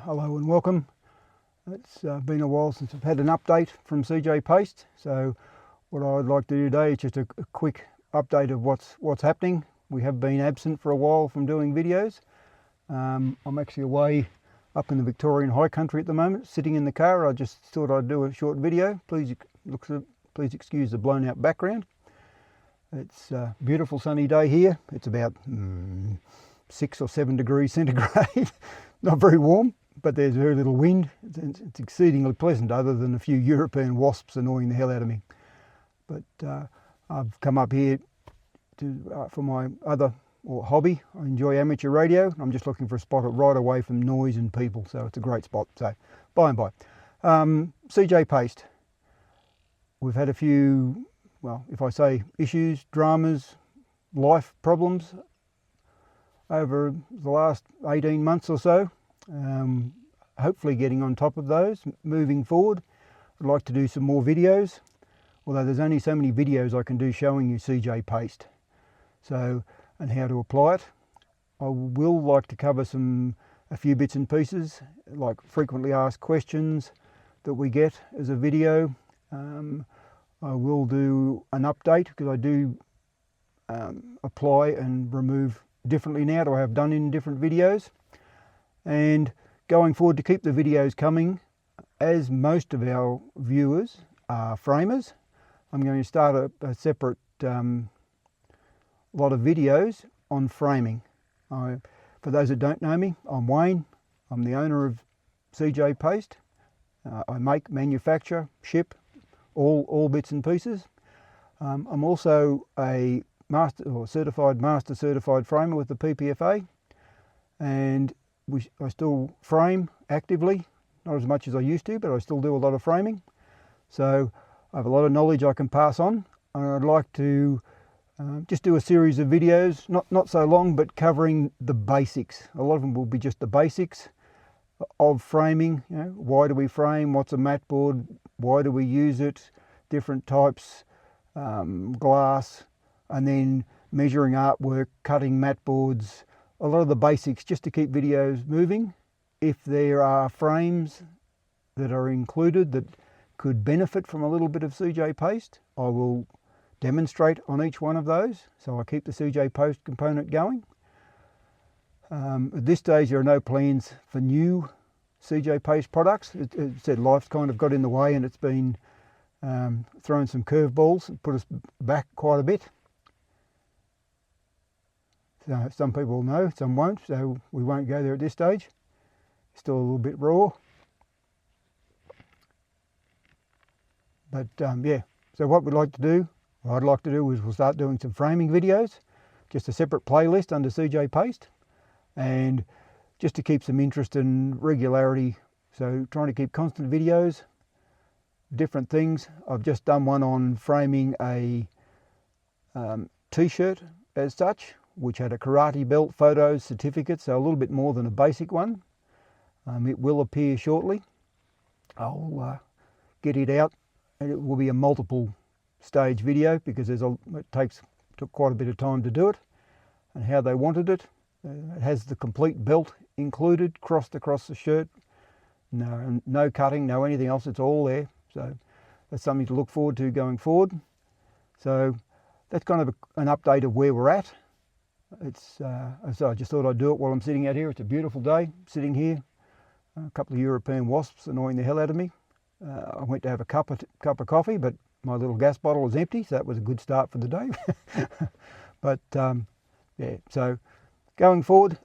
Hello and welcome. It's been a while since I've had an update from CJ Paste, so what I'd like to do today is just a quick update of what's happening. We have been absent for a while from doing videos. I'm actually away up in the Victorian High Country at the moment, sitting in the car. I just thought I'd do a short video. Please excuse the blown out background. It's a beautiful sunny day here. It's about 6 or 7 degrees centigrade. Not very warm, but there's very little wind. It's exceedingly pleasant, other than a few European wasps annoying the hell out of me. But I've come up here for my other hobby. I enjoy amateur radio. I'm just looking for a spot right away from noise and people, so it's a great spot. So by and by. CJ Paste. We've had a few, well, if I say issues, dramas, life problems over the last 18 months or so. Hopefully getting on top of those moving forward. I'd like to do some more videos, although there's only so many videos I can do showing you CJ Paste, so, and how to apply it. I will like to cover a few bits and pieces, like frequently asked questions that we get as a video. I will do an update, because I do apply and remove differently now to I have done in different videos. And going forward, to keep the videos coming, as most of our viewers are framers, I'm going to start a separate lot of videos on framing. For those that don't know me, I'm Wayne. I'm the owner of CJ Paste. I make, manufacture, ship all bits and pieces. I'm also a certified framer with the PPFA, and I still frame actively, not as much as I used to, but I still do a lot of framing. So I have a lot of knowledge I can pass on, and I'd like to just do a series of videos, not so long, but covering the basics. A lot of them will be just the basics of framing. You know, why do we frame? What's a mat board? Why do we use it? Different types, glass, and then measuring artwork, cutting mat boards. A lot of the basics, just to keep videos moving. If there are frames that are included that could benefit from a little bit of CJ Paste, I will demonstrate on each one of those, so I keep the CJ Paste component going. At this stage, there are no plans for new CJ Paste products. It said life's kind of got in the way, and it's been throwing some curveballs and put us back quite a bit. So some people know, some won't, so we won't go there at this stage. Still a little bit raw. But yeah, so what we'd like to do, what I'd like to do is we'll start doing some framing videos, just a separate playlist under CJ Paste, and just to keep some interest and regularity. So trying to keep constant videos, different things. I've just done one on framing a t-shirt as such, which had a karate belt, photos, certificates, so a little bit more than a basic one. It will appear shortly. I'll get it out, and it will be a multiple stage video, because it took quite a bit of time to do it, and how they wanted it. It has the complete belt included, crossed across the shirt. No cutting, no anything else, it's all there. So that's something to look forward to going forward. So that's kind of an update of where we're at. So I just thought I'd do it while I'm sitting out here. It's a beautiful day, sitting here. A couple of European wasps annoying the hell out of me. I went to have a cup of coffee, but my little gas bottle was empty, so that was a good start for the day. But yeah, so going forward,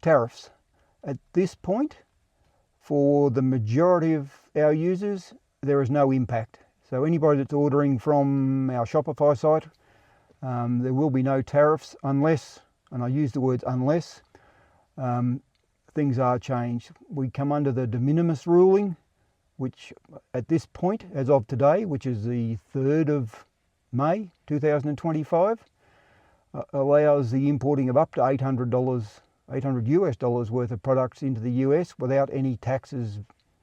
tariffs. At this point, for the majority of our users, there is no impact. So anybody that's ordering from our Shopify site, there will be no tariffs unless, and I use the words unless, things are changed. We come under the de minimis ruling, which at this point, as of today, which is the 3rd of May 2025, allows the importing of up to $800 US dollars worth of products into the US without any taxes,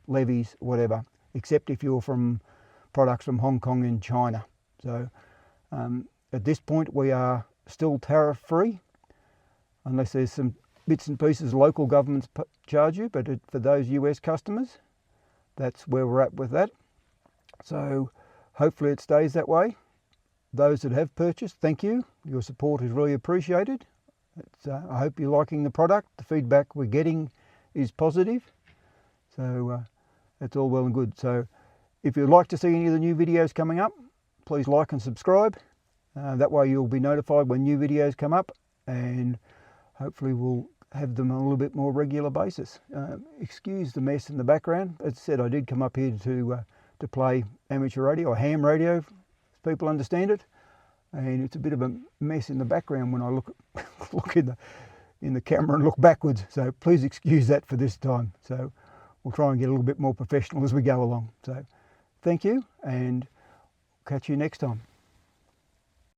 levies, whatever, except if you're from products from Hong Kong and China. So at this point, we are still tariff free, unless there's some bits and pieces local governments charge you, but for those US customers, that's where we're at with that. So hopefully it stays that way. Those that have purchased, thank you. Your support is really appreciated. I hope you're liking the product. The feedback we're getting is positive. So that's all well and good. So if you'd like to see any of the new videos coming up, please like and subscribe. That way you'll be notified when new videos come up, and hopefully we'll have them on a little bit more regular basis. Excuse the mess in the background. As I said, I did come up here to play amateur radio, or ham radio, as people understand it, and it's a bit of a mess in the background when I look in the camera and look backwards. So please excuse that for this time. So we'll try and get a little bit more professional as we go along. So thank you, and catch you next time.